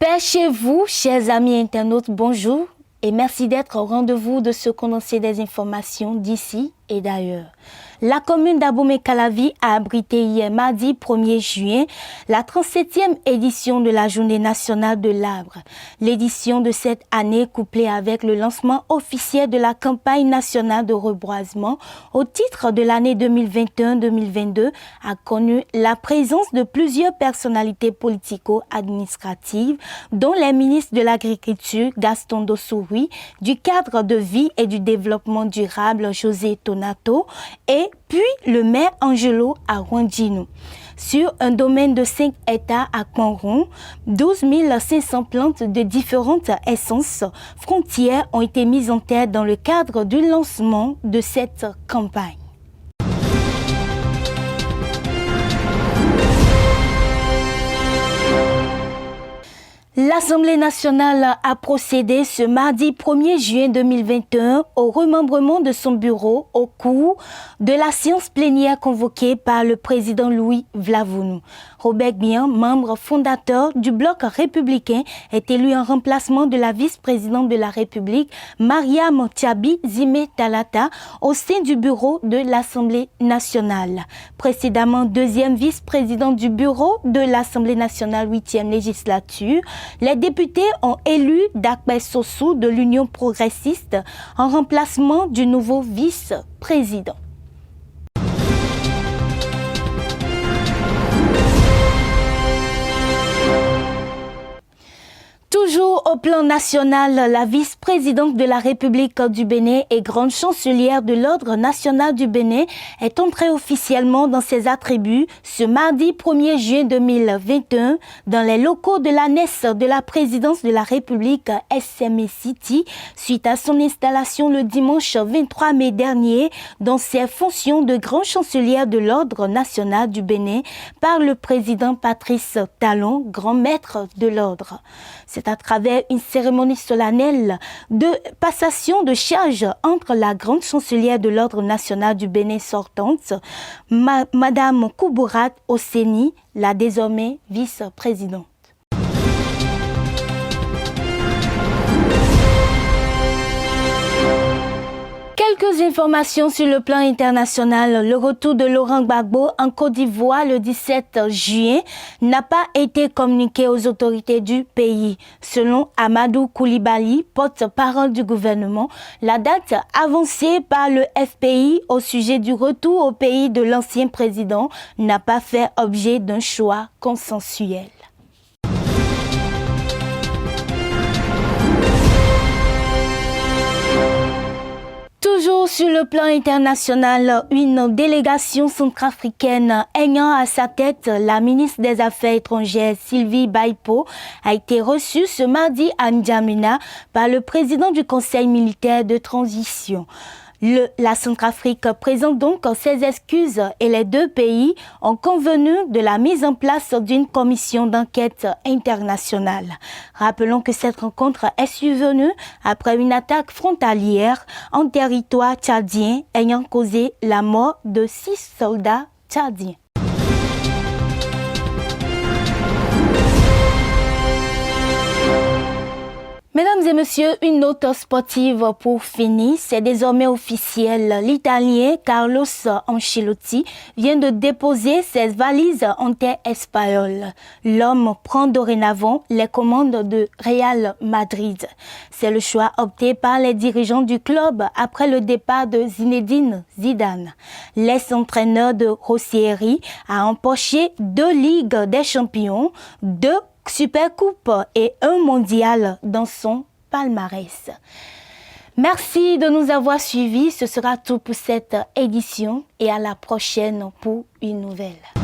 Paix chez vous, chers amis internautes, bonjour et merci d'être au rendez-vous de ce condensé des informations d'ici et d'ailleurs. La commune d'Abomey-Calavi a abrité hier mardi 1er juin la 37e édition de la Journée nationale de l'arbre. L'édition de cette année, couplée avec le lancement officiel de la campagne nationale de reboisement au titre de l'année 2021-2022, a connu la présence de plusieurs personnalités politico-administratives, dont les ministres de l'Agriculture Gaston Dossouri, du cadre de vie et du développement durable José Tonato et puis le maire Angelo Arwandino. Sur un domaine de 5 hectares à Conron, 12 500 plantes de différentes essences frontières ont été mises en terre dans le cadre du lancement de cette campagne. L'Assemblée nationale a procédé ce mardi 1er juin 2021 au remembrement de son bureau au cours de la séance plénière convoquée par le président Louis Vlavounou. Robert Bian, membre fondateur du bloc républicain, est élu en remplacement de la vice-présidente de la République, Mariam Thiabi Zimé Talata, au sein du bureau de l'Assemblée nationale. Précédemment deuxième vice-présidente du bureau de l'Assemblée nationale 8e législature, les députés ont élu Dakbe Sossou de l'Union progressiste en remplacement du nouveau vice-président. Toujours au plan national, la vice-présidente de la République du Bénin et grande chancelière de l'Ordre national du Bénin est entrée officiellement dans ses attributs ce mardi 1er juin 2021 dans les locaux de l'annexe de la présidence de la République SMA City suite à son installation le dimanche 23 mai dernier dans ses fonctions de grande chancelière de l'Ordre national du Bénin par le président Patrice Talon, grand maître de l'Ordre. C'est à travers une cérémonie solennelle de passation de charge entre la grande chancelière de l'Ordre national du Bénin sortante, Madame Koubourat Osseni, la désormais vice-présidente. Quelques informations sur le plan international. Le retour de Laurent Gbagbo en Côte d'Ivoire le 17 juin n'a pas été communiqué aux autorités du pays. Selon Amadou Koulibaly, porte-parole du gouvernement, la date avancée par le FPI au sujet du retour au pays de l'ancien président n'a pas fait objet d'un choix consensuel. Toujours sur le plan international, une délégation centrafricaine ayant à sa tête la ministre des Affaires étrangères Sylvie Baipo a été reçue ce mardi à N'Djamena par le président du Conseil militaire de transition. La Centrafrique présente donc ses excuses et les deux pays ont convenu de la mise en place d'une commission d'enquête internationale. Rappelons que cette rencontre est survenue après une attaque frontalière en territoire tchadien ayant causé la mort de 6 soldats tchadiens. Mesdames et messieurs, une note sportive pour finir, c'est désormais officiel. L'Italien Carlos Ancelotti vient de déposer ses valises en terre espagnole. L'homme prend dorénavant les commandes de Real Madrid. C'est le choix opté par les dirigeants du club après le départ de Zinedine Zidane. L'ex-entraîneur de Rossieri a empoché 2 Ligues des Champions, 2 Supercoupe et 1 mondial dans son palmarès. Merci de nous avoir suivis. Ce sera tout pour cette édition et à la prochaine pour une nouvelle.